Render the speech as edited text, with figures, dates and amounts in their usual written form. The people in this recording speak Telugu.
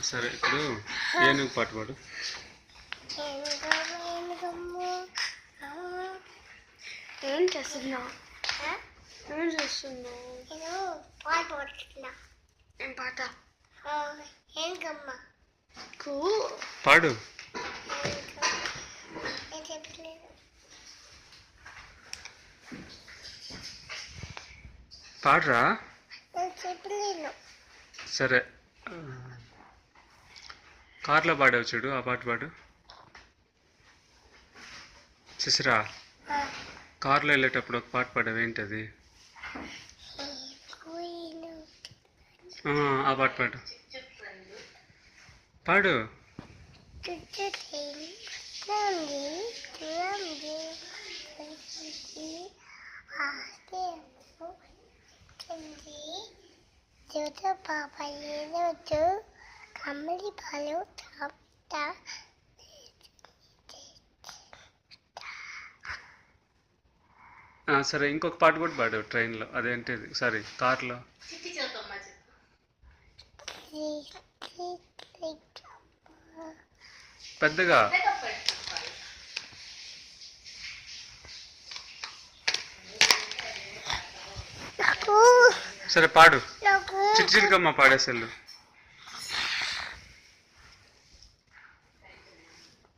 సరే ఇప్పుడు ఏనుగు పాట పాడు. ఏం చేస్తున్నావు? ఏం చేస్తున్నావు? పాట పాడుతున్నా. ఏం పాట? ఏనుగమ్మ పాడు. పాడరా. సరే కార్లో పాడావు చూడు, ఆ పాట పాడు. శిశిరా, కార్లో వెళ్ళేటప్పుడు ఒక పాట పాడావు, ఏంటది? ఆ పాట పాడు. పాడు. కమ్మలి పాలు సరే ఇంకొక పాట కూడా పాడావు ట్రైన్లో, అదేంటిది? సారీ, కార్లో. పెద్దగా. సరే పాడు. చిట్టి చిలకమ్మ పాడేసెళ్ళు.